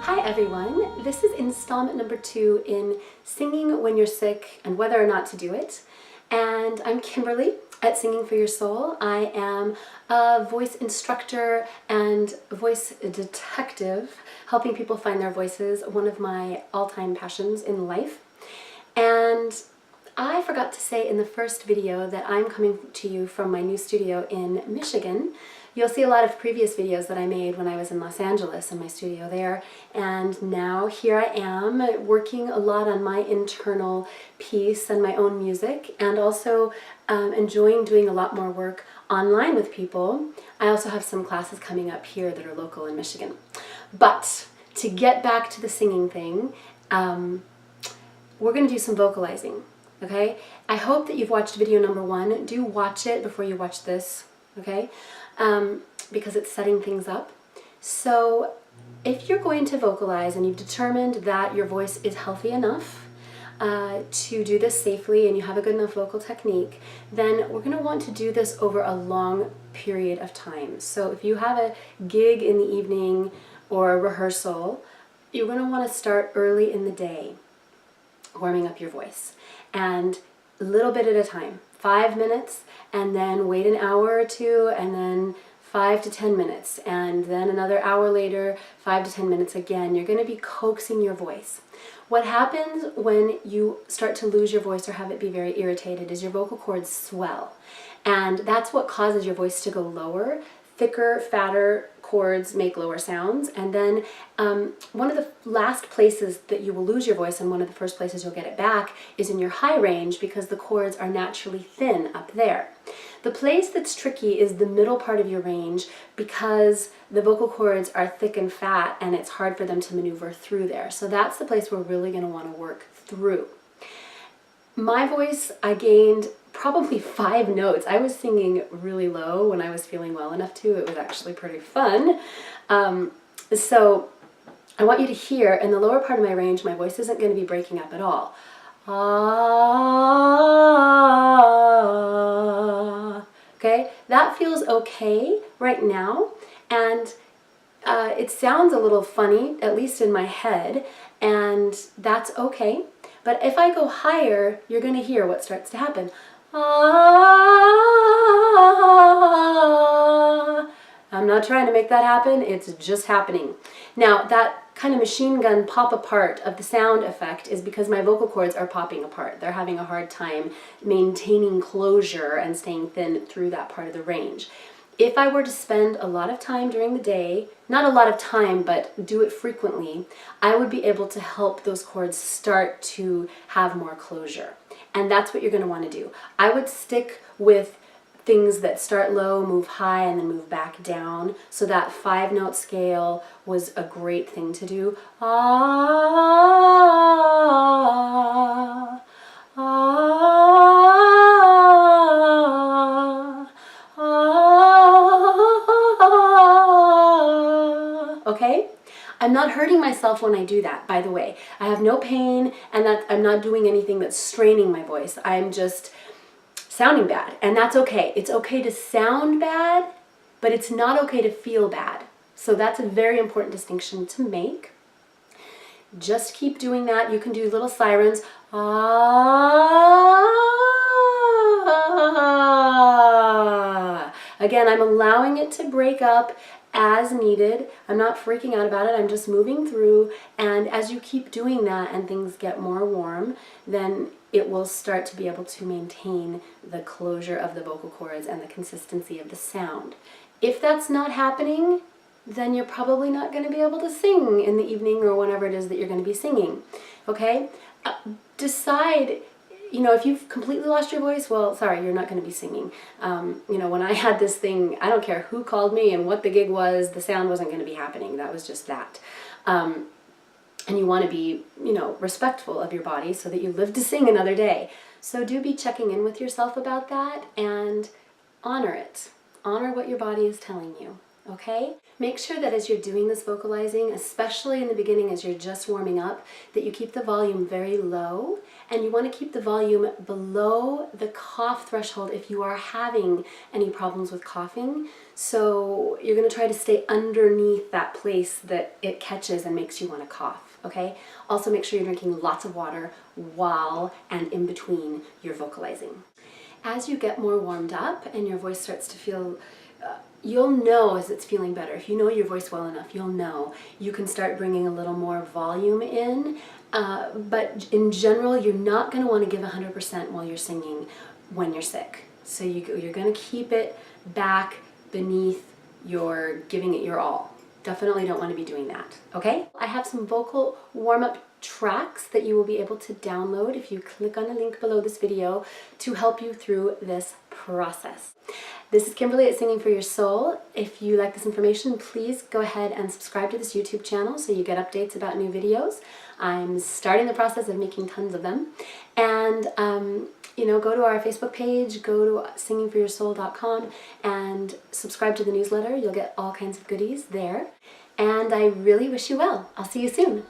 Hi everyone, this is installment number 2 in Singing When You're Sick and Whether or Not to Do It. And I'm Kimberly at Singing for Your Soul. I am a voice instructor and voice detective, helping people find their voices, one of my all-time passions in life. And I forgot to say in the first video that I'm coming to you from my new studio in Michigan. You'll see a lot of previous videos that I made when I was in Los Angeles in my studio there, and now here I am working a lot on my internal piece and my own music, and also enjoying doing a lot more work online with people. I also have some classes coming up here that are local in Michigan. But to get back to the singing thing, we're going to do some vocalizing, okay? I hope that you've watched video number 1. Do watch it before you watch this, okay? Because it's setting things up. So if you're going to vocalize and you've determined that your voice is healthy enough to do this safely and you have a good enough vocal technique, then we're going to want to do this over a long period of time. So if you have a gig in the evening or a rehearsal, you're going to want to start early in the day warming up your voice, and a little bit at a time. 5 minutes, and then wait an hour or two, and then 5 to 10 minutes, and then another hour later, 5 to 10 minutes again. You're going to be coaxing your voice. What happens when you start to lose your voice or have it be very irritated is your vocal cords swell, and that's what causes your voice to go lower. Thicker, fatter cords make lower sounds, and then one of the last places that you will lose your voice and one of the first places you'll get it back is in your high range, because the cords are naturally thin up there. The place that's tricky is the middle part of your range, because the vocal cords are thick and fat and it's hard for them to maneuver through there. So that's the place we're really going to want to work through. My voice, I gained probably 5 notes. I was singing really low when I was feeling well enough to. It was actually pretty fun. So I want you to hear, in the lower part of my range, my voice isn't going to be breaking up at all. Okay, that feels okay right now, and it sounds a little funny, at least in my head, and that's okay. But if I go higher, you're going to hear what starts to happen. I'm not trying to make that happen, it's just happening. Now, that kind of machine gun pop apart of the sound effect is because my vocal cords are popping apart. They're having a hard time maintaining closure and staying thin through that part of the range. If I were to spend a lot of time during the day, not a lot of time, but do it frequently, I would be able to help those cords start to have more closure. And that's what you're going to want to do. I would stick with things that start low, move high, and then move back down. So that 5-note scale was a great thing to do. Okay? I'm not hurting myself when I do that, by the way. I have no pain, and that I'm not doing anything that's straining my voice. I'm just sounding bad, and that's okay. It's okay to sound bad, but it's not okay to feel bad. So that's a very important distinction to make. Just keep doing that. You can do little sirens. Again, I'm allowing it to break up as needed. I'm not freaking out about it. I'm just moving through, and as you keep doing that and things get more warm, then it will start to be able to maintain the closure of the vocal cords and the consistency of the sound. If that's not happening, then you're probably not going to be able to sing in the evening or whenever it is that you're going to be singing. Okay? Decide, you know, if you've completely lost your voice, well, sorry, you're not going to be singing. You know, when I had this thing, I don't care who called me and what the gig was, the sound wasn't going to be happening. That was just that. And you want to be, you know, respectful of your body so that you live to sing another day. So do be checking in with yourself about that and honor it. Honor what your body is telling you. okay? Make sure that as you're doing this vocalizing, especially in the beginning as you're just warming up, that you keep the volume very low, and you want to keep the volume below the cough threshold if you are having any problems with coughing. So you're going to try to stay underneath that place that it catches and makes you want to cough, okay? Also make sure you're drinking lots of water while and in between your vocalizing. As you get more warmed up and your voice starts to feel you'll know as it's feeling better. If you know your voice well enough, you'll know. You can start bringing a little more volume in, but in general, you're not going to want to give 100% while you're singing when you're sick. So you're going to keep it back beneath your giving it your all. Definitely don't want to be doing that, okay? I have some vocal warm-up tracks that you will be able to download if you click on the link below this video to help you through this process. This is Kimberly at Singing for Your Soul. If you like this information, please go ahead and subscribe to this YouTube channel so you get updates about new videos. I'm starting the process of making tons of them. And go to our Facebook page, go to singingforyoursoul.com and subscribe to the newsletter. You'll get all kinds of goodies there. And I really wish you well. I'll see you soon.